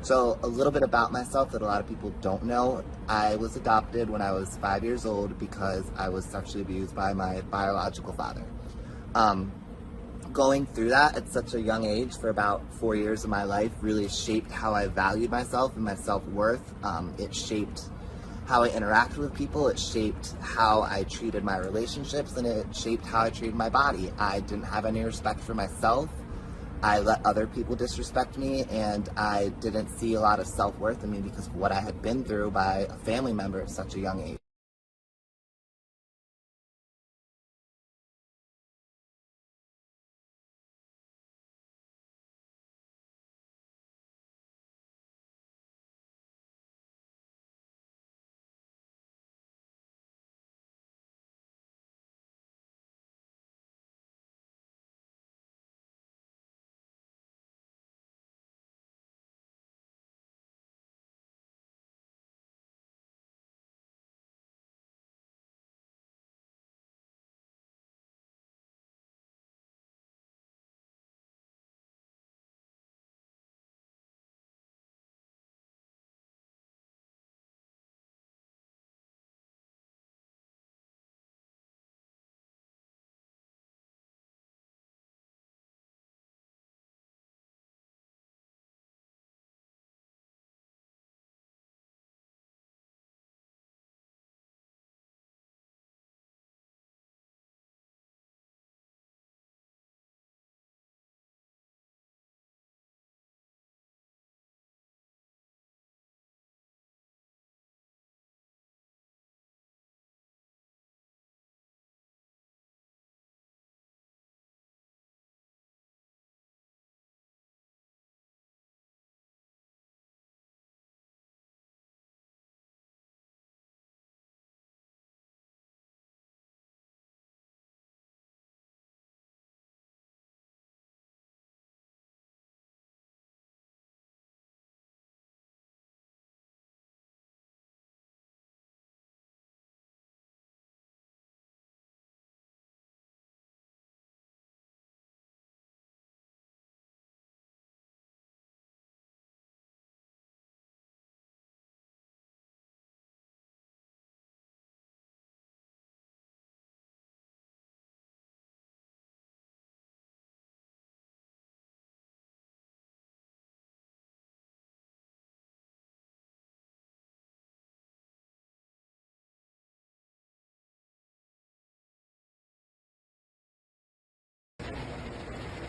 So a little bit about myself that a lot of people don't know. I was adopted when I was 5 years old because I was sexually abused by my biological father. Going through that at such a young age for about 4 years of my life really shaped how I valued myself and my self-worth. It shaped how I interacted with people, it shaped how I treated my relationships, and it shaped how I treated my body. I didn't have any respect for myself. I let other people disrespect me, and I didn't see a lot of self-worth in me because of what I had been through by a family member at such a young age.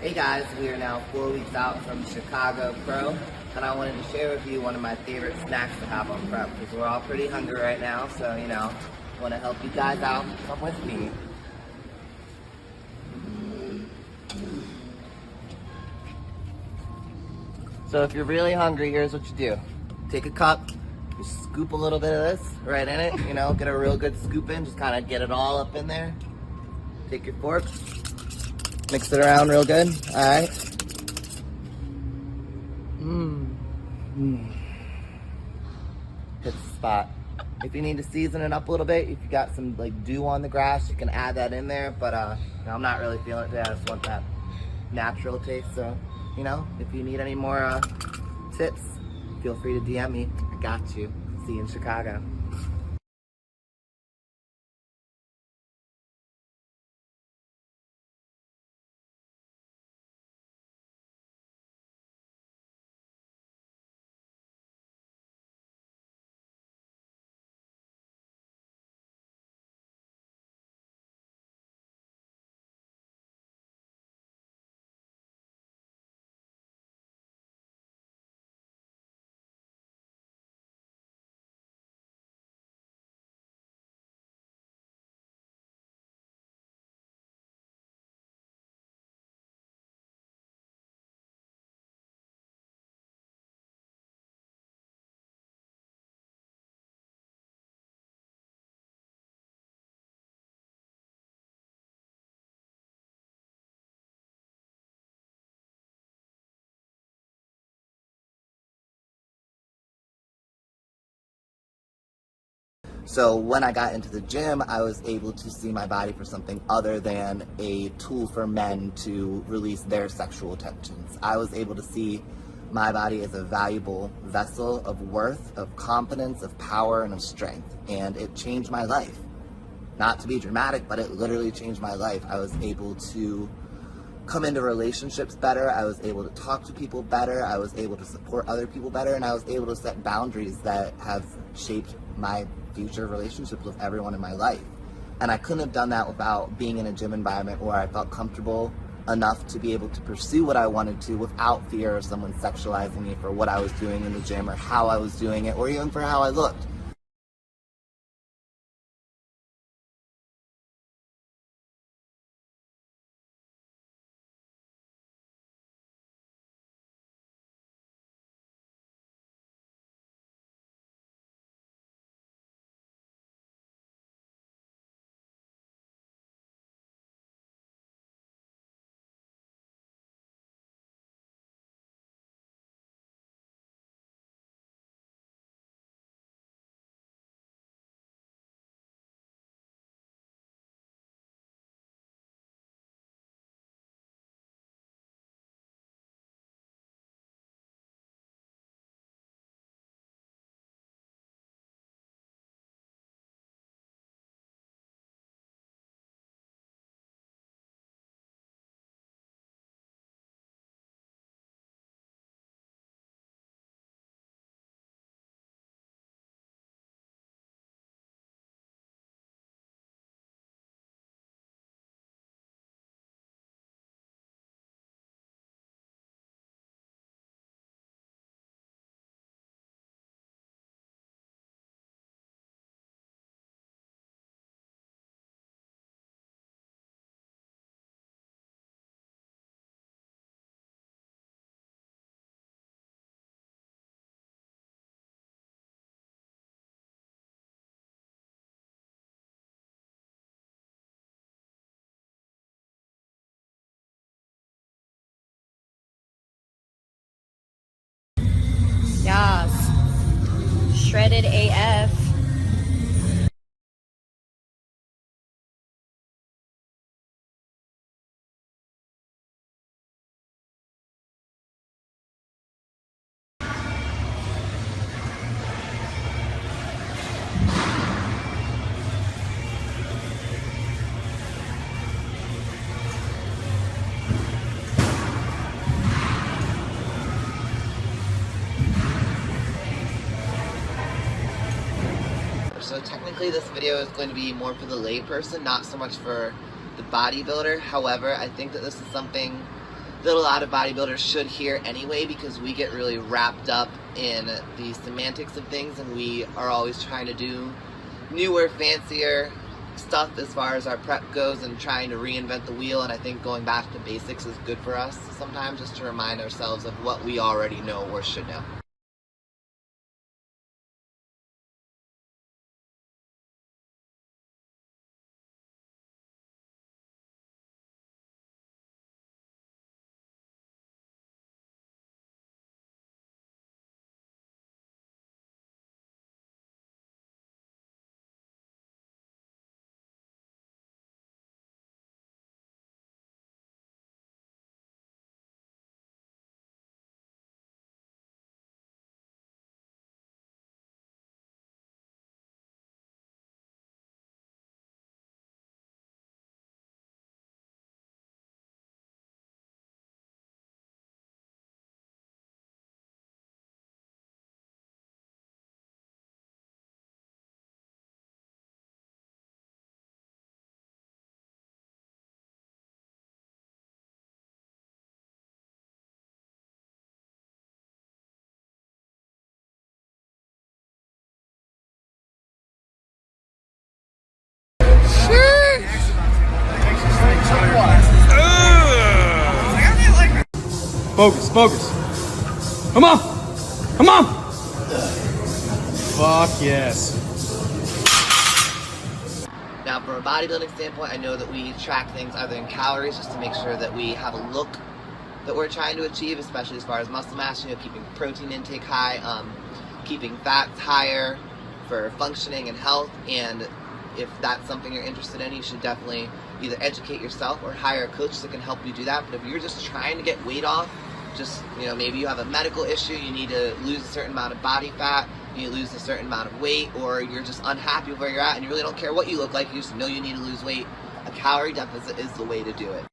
Hey guys, we are now 4 weeks out from Chicago Pro, and I wanted to share with you one of my favorite snacks to have on prep, because we're all pretty hungry right now, so I want to help you guys out. Come with me. So if you're really hungry, here's what you do. Take a cup, you scoop a little bit of this right in it, get a real good scoop in, just kind of get it all up in there. Take your fork, mix it around real good, all right? Hit the spot. If you need to season it up a little bit, if you got some dew on the grass, you can add that in there, but I'm not really feeling it today. I just want that natural taste, so, if you need any more tips, feel free to DM me. I got you. See you in Chicago. So when I got into the gym, I was able to see my body for something other than a tool for men to release their sexual tensions. I was able to see my body is a valuable vessel of worth, of confidence, of power, and of strength. And it changed my life. Not to be dramatic, but it literally changed my life. I was able to come into relationships better. I was able to talk to people better. I was able to support other people better. And I was able to set boundaries that have shaped my future relationships with everyone in my life. And I couldn't have done that without being in a gym environment where I felt comfortable enough to be able to pursue what I wanted to without fear of someone sexualizing me for what I was doing in the gym or how I was doing it or even for how I looked. Yes. Shredded AF. So technically this video is going to be more for the layperson, not so much for the bodybuilder. However, I think that this is something that a lot of bodybuilders should hear anyway, because we get really wrapped up in the semantics of things and we are always trying to do newer, fancier stuff as far as our prep goes and trying to reinvent the wheel. And I think going back to basics is good for us sometimes, just to remind ourselves of what we already know or should know. Focus, focus. Come on! Come on! Fuck yes. Now, from a bodybuilding standpoint, I know that we track things either in calories just to make sure that we have a look that we're trying to achieve, especially as far as muscle mass, keeping protein intake high, keeping fats higher for functioning and health. And if that's something you're interested in, you should definitely either educate yourself or hire a coach that can help you do that. But if you're just trying to get weight off just, maybe you have a medical issue, you need to lose a certain amount of body fat, you need to lose a certain amount of weight, or you're just unhappy with where you're at and you really don't care what you look like, you just know you need to lose weight, a calorie deficit is the way to do it.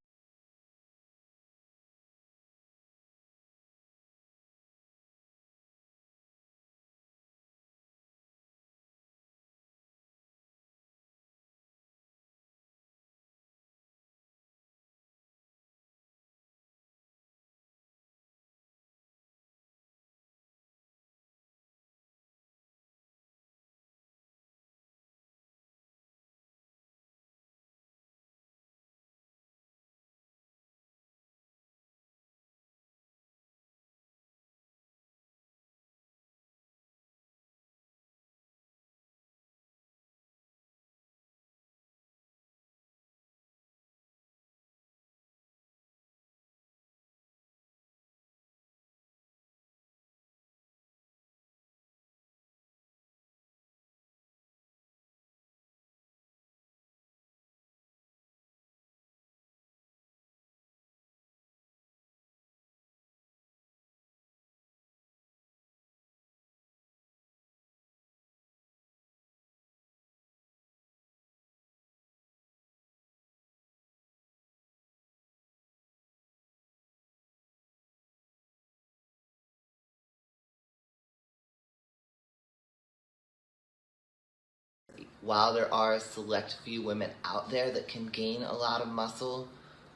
While there are a select few women out there that can gain a lot of muscle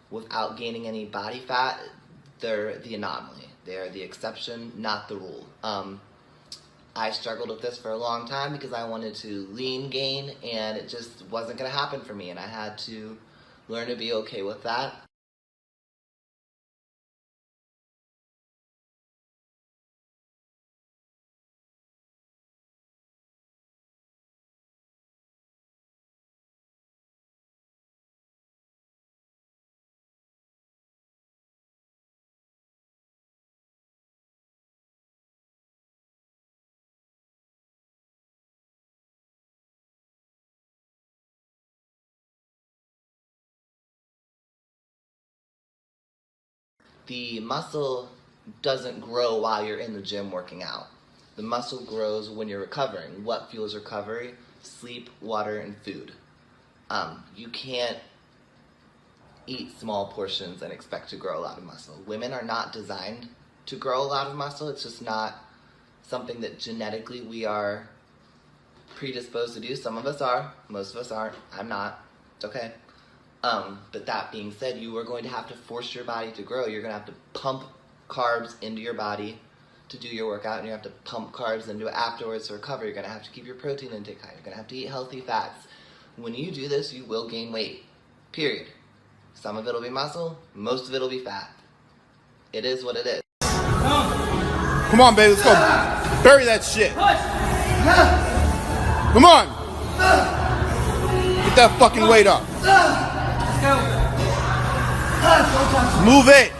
without gaining any body fat, they're the anomaly. They're the exception, not the rule. I struggled with this for a long time because I wanted to lean gain and it just wasn't going to happen for me, and I had to learn to be okay with that. The muscle doesn't grow while you're in the gym working out. The muscle grows when you're recovering. What fuels recovery? Sleep, water, and food. You can't eat small portions and expect to grow a lot of muscle. Women are not designed to grow a lot of muscle. It's just not something that genetically we are predisposed to do. Some of us are, most of us aren't. I'm not. It's okay. But that being said, you are going to have to force your body to grow. You're going to have to pump carbs into your body to do your workout, and you have to pump carbs into it afterwards to recover. You're going to have to keep your protein intake high. You're going to have to eat healthy fats. When you do this, you will gain weight. Period. Some of it will be muscle, most of it will be fat. It is what it is. Come on, baby, let's go. Bury that shit. Come on. Get that fucking weight up. Move it.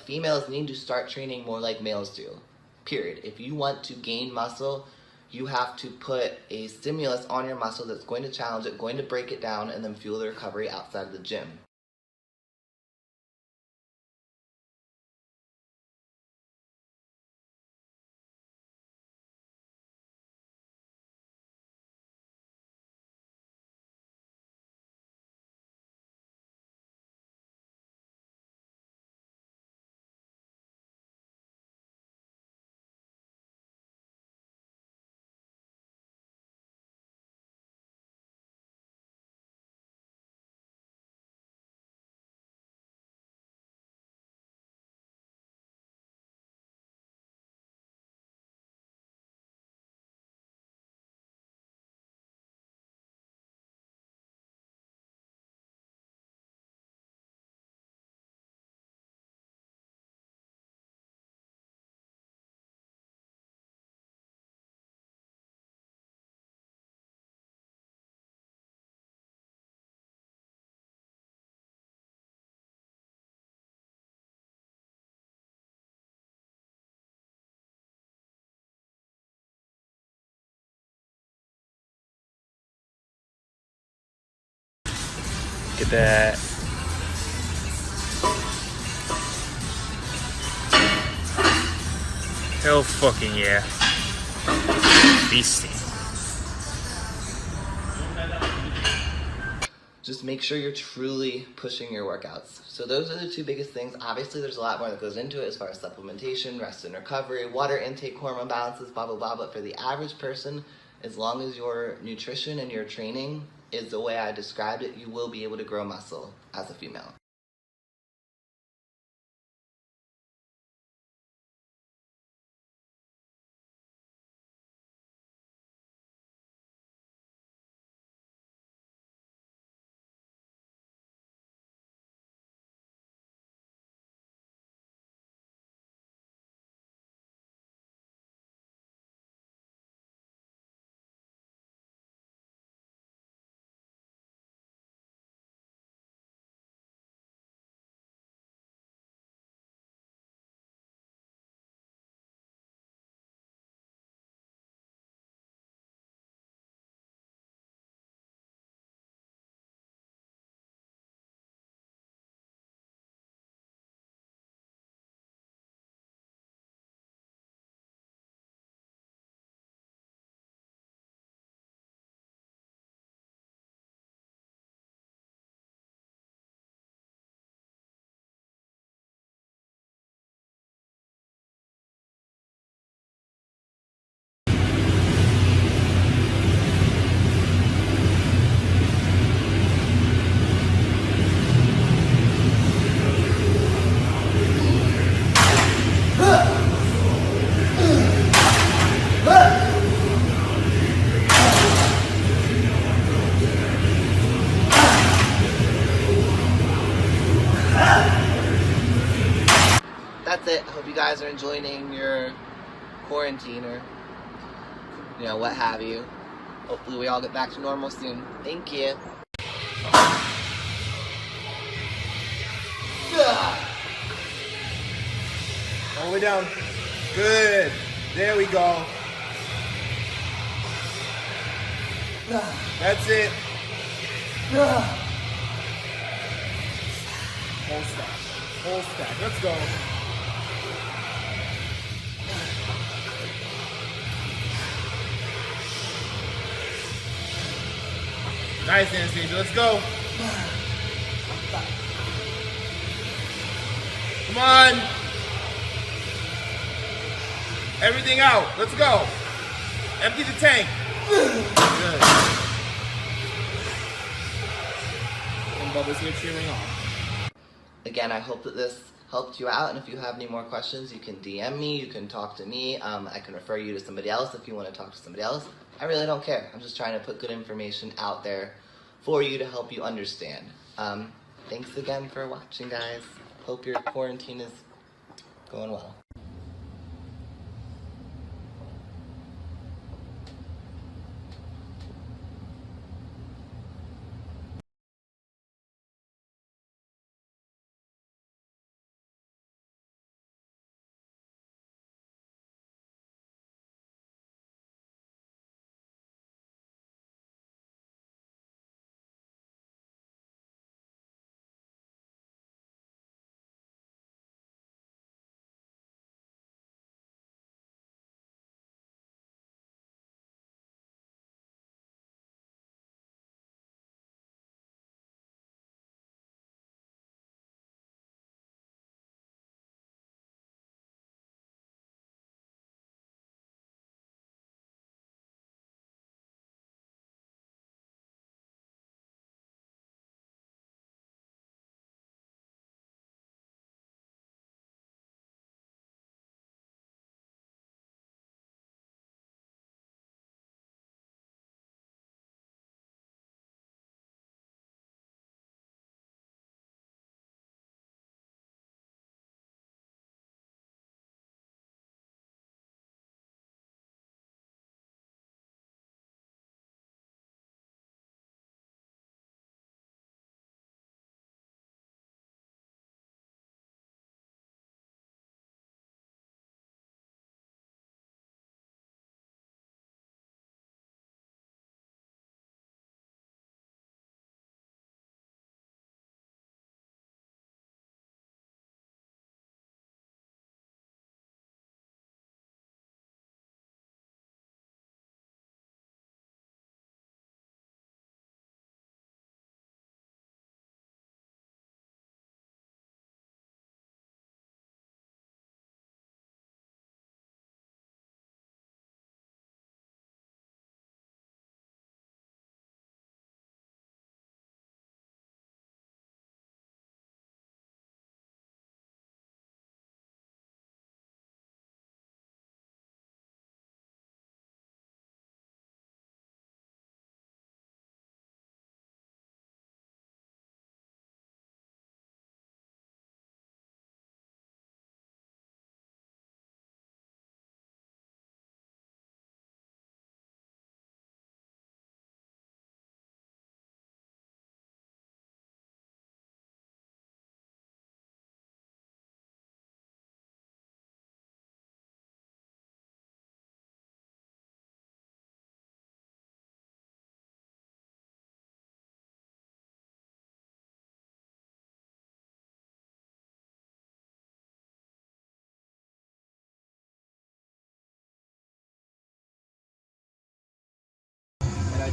Females need to start training more like males do, period. If you want to gain muscle, you have to put a stimulus on your muscle that's going to challenge it, going to break it down, and then fuel the recovery outside of the gym. Look at that. Hell fucking yeah. Beastie. Just make sure you're truly pushing your workouts. So those are the two biggest things. Obviously, there's a lot more that goes into it as far as supplementation, rest and recovery, water intake, hormone balances, blah, blah, blah. But for the average person, as long as your nutrition and your training is the way I described it, you will be able to grow muscle as a female. That's it. I hope you guys are enjoying your quarantine or, what have you. Hopefully we all get back to normal soon. Thank you. All the way down. Good. There we go. That's it. Whole stack. Whole stack. Let's go. Nice, Anastasia. Let's go. Come on. Everything out. Let's go. Empty the tank. Good. And Bubba's here cheering on. Again, I hope that this helped you out, and if you have any more questions, you can DM me, you can talk to me, I can refer you to somebody else if you want to talk to somebody else. I really don't care. I'm just trying to put good information out there for you to help you understand. Thanks again for watching, guys. Hope your quarantine is going well.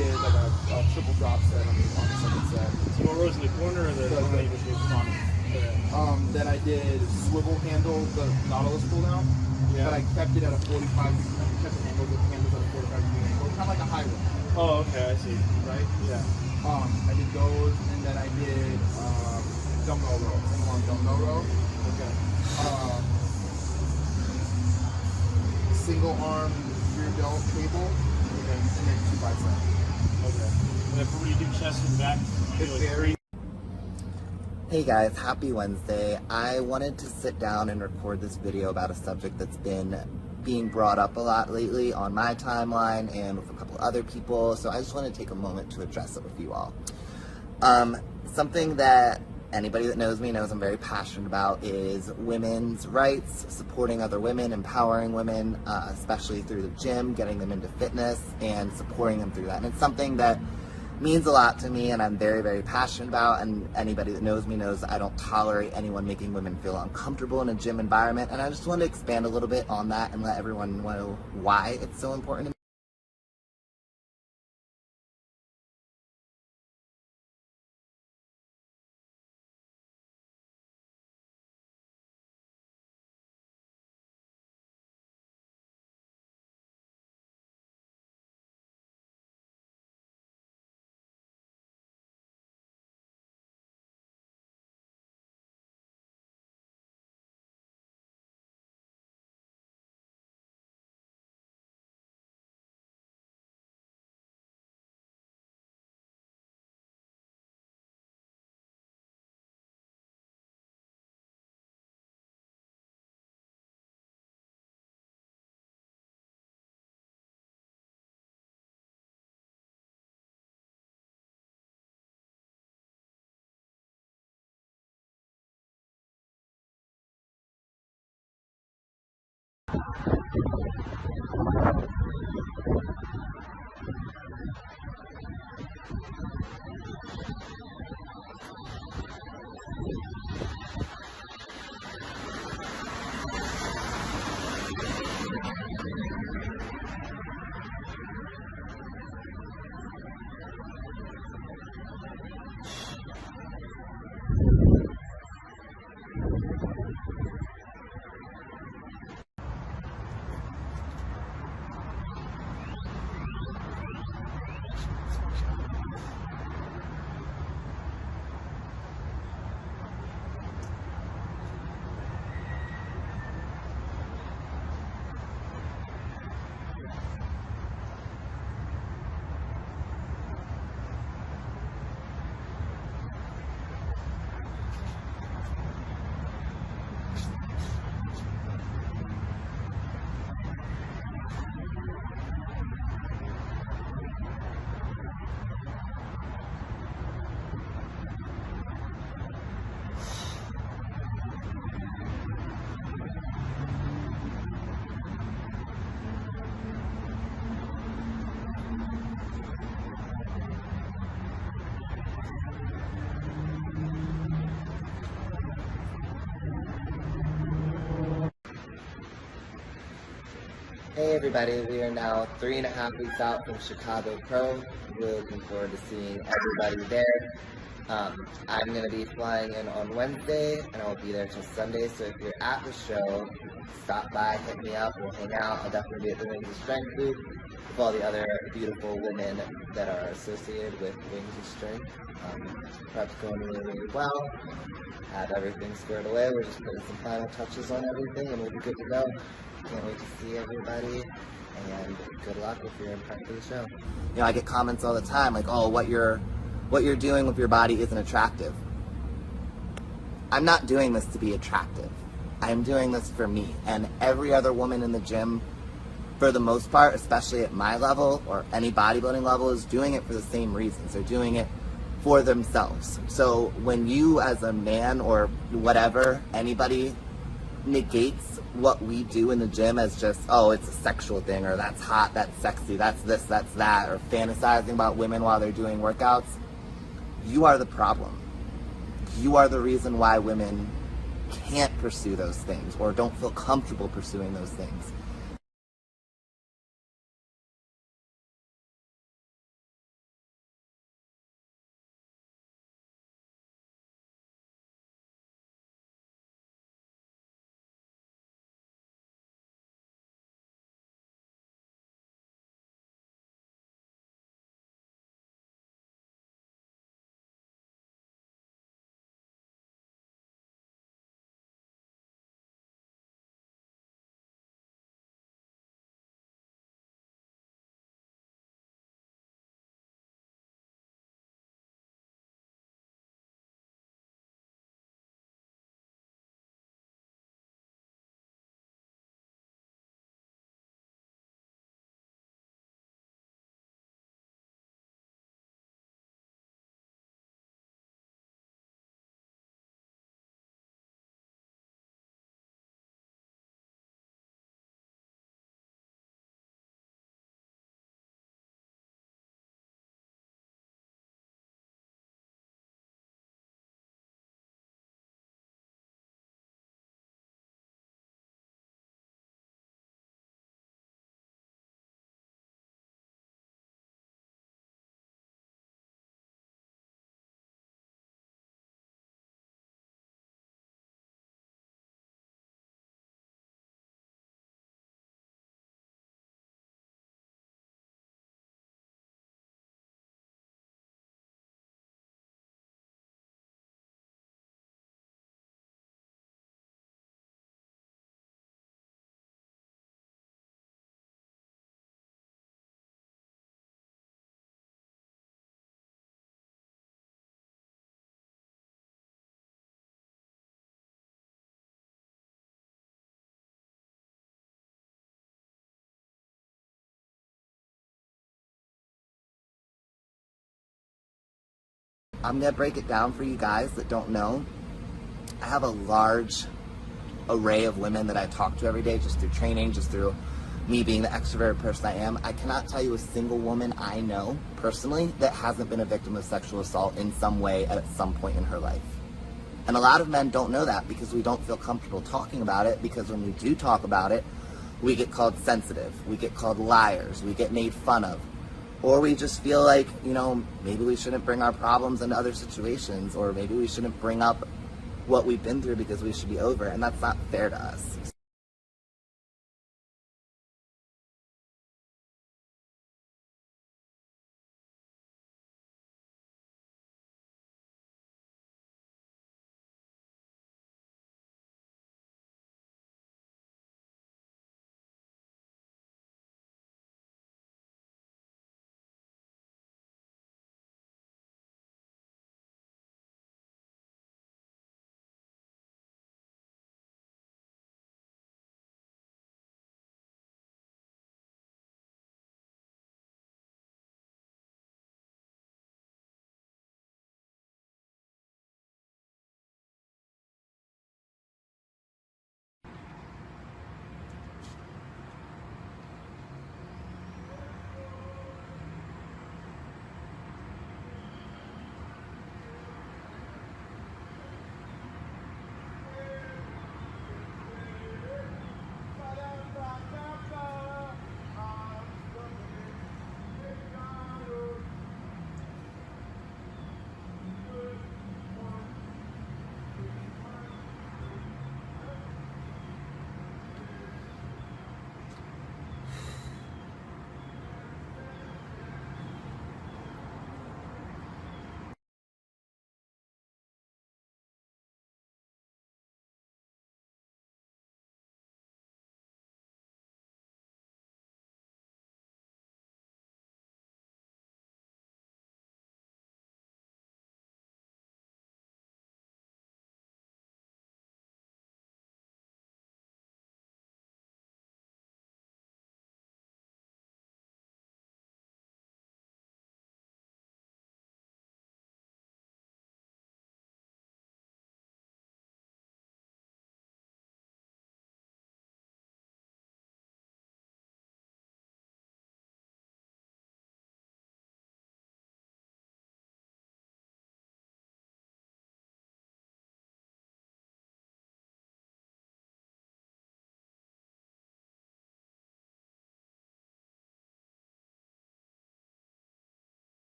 did like a triple drop set on the second set. So what rows in the corner or the one that you was on? Then I did swivel handle, the Nautilus pull down, but I kept it at a 45. I kept the handles at a 45 degree angle, kind of like a high row. Oh, okay, I see. Right? Yeah. I did those, and then I did dumbbell row, single arm dumbbell row. Okay. Single arm rear delt cable, and then 2 biceps. Okay. And then when you do chest and back, It's very. Hey guys, happy Wednesday. I wanted to sit down and record this video about a subject that's been being brought up a lot lately on my timeline and with a couple other people, so I just want to take a moment to address it with you all. Something that anybody that knows me knows I'm very passionate about is women's rights, supporting other women, empowering women, especially through the gym, getting them into fitness and supporting them through that. And it's something that means a lot to me and I'm very, very passionate about, and anybody that knows me knows I don't tolerate anyone making women feel uncomfortable in a gym environment, and I just want to expand a little bit on that and let everyone know why it's so important to me. Hey everybody, we are now 3.5 weeks out from Chicago Pro. Really looking forward to seeing everybody there. I'm going to be flying in on Wednesday and I'll be there till Sunday, so if you're at the show, stop by, hit me up, we'll hang out. I'll definitely be at the Wings of Strength booth with all the other beautiful women that are associated with Wings of Strength. Prep's going really, really well. Have everything squared away. We're just putting some final touches on everything and we'll be good to go. Can't wait to see everybody, and good luck if you're in prep for the show. You know, I get comments all the time like, oh, what you're doing with your body isn't attractive. I'm not doing this to be attractive. I'm doing this for me, and every other woman in the gym, for the most part, especially at my level or any bodybuilding level, is doing it for the same reasons. They're doing it for themselves. So when you as a man or whatever, anybody negates what we do in the gym as just, oh, it's a sexual thing, or that's hot, that's sexy, that's this, that's that, or fantasizing about women while they're doing workouts, you are the problem. You are the reason why women can't pursue those things or don't feel comfortable pursuing those things. I'm gonna break it down for you guys that don't know. I have a large array of women that I talk to every day, just through training, just through me being the extroverted person I am. I cannot tell you a single woman I know personally that hasn't been a victim of sexual assault in some way at some point in her life. And a lot of men don't know that because we don't feel comfortable talking about it, because when we do talk about it, we get called sensitive, we get called liars, we get made fun of. Or we just feel like, you know, maybe we shouldn't bring our problems into other situations, or maybe we shouldn't bring up what we've been through because we should be over it, and that's not fair to us.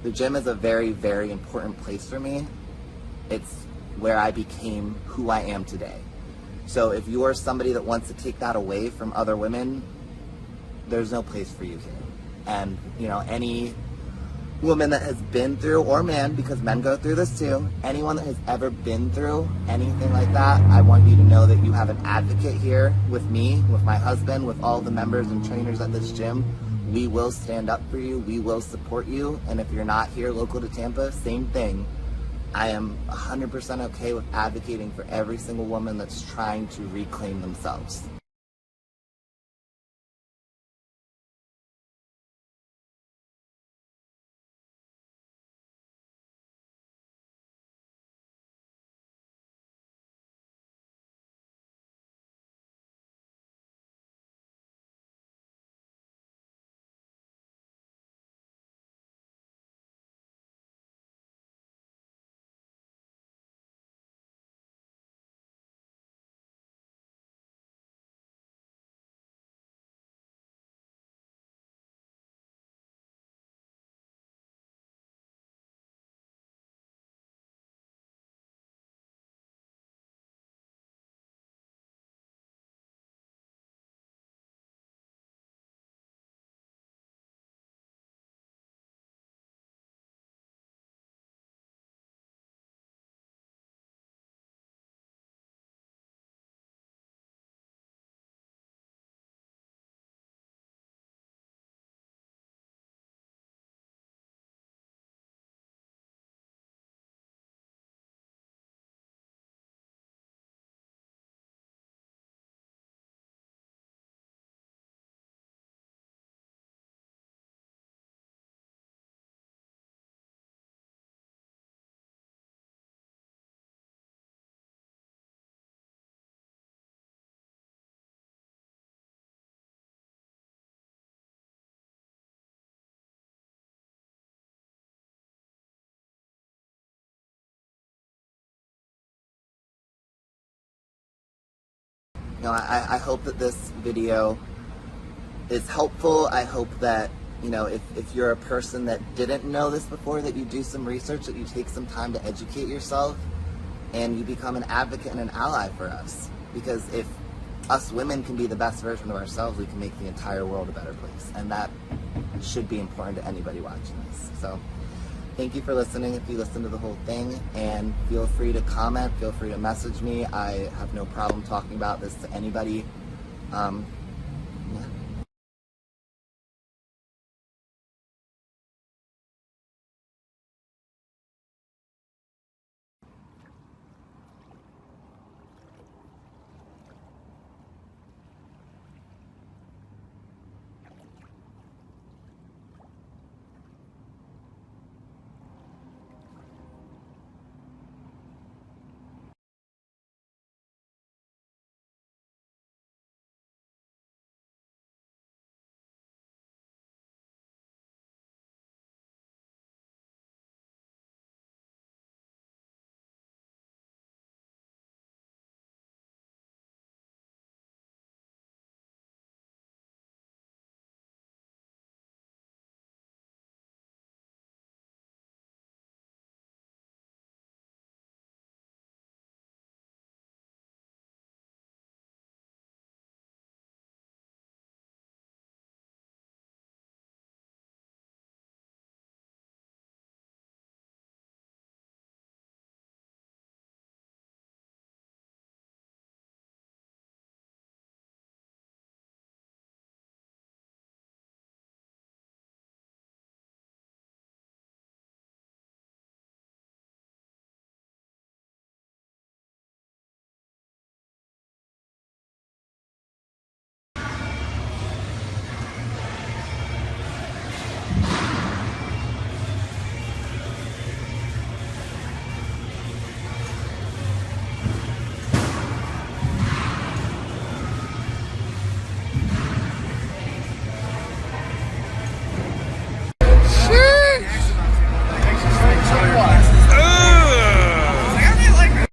The gym is a very, very important place for me. It's where I became who I am today. So if you are somebody that wants to take that away from other women, there's no place for you here. And, you know, any woman that has been through, or man, because men go through this too, anyone that has ever been through anything like that, I want you to know that you have an advocate here with me, with my husband, with all the members and trainers at this gym. We will stand up for you, we will support you, and if you're not here local to Tampa, same thing. I am 100% okay with advocating for every single woman that's trying to reclaim themselves. you know, I hope that this video is helpful. I hope that, you know, if you're a person that didn't know this before, that you do some research, that you take some time to educate yourself, and you become an advocate and an ally for us. Because if us women can be the best version of ourselves, we can make the entire world a better place. And that should be important to anybody watching this. So thank you for listening if you listened to the whole thing, and feel free to comment, feel free to message me. I have no problem talking about this to anybody. Yeah.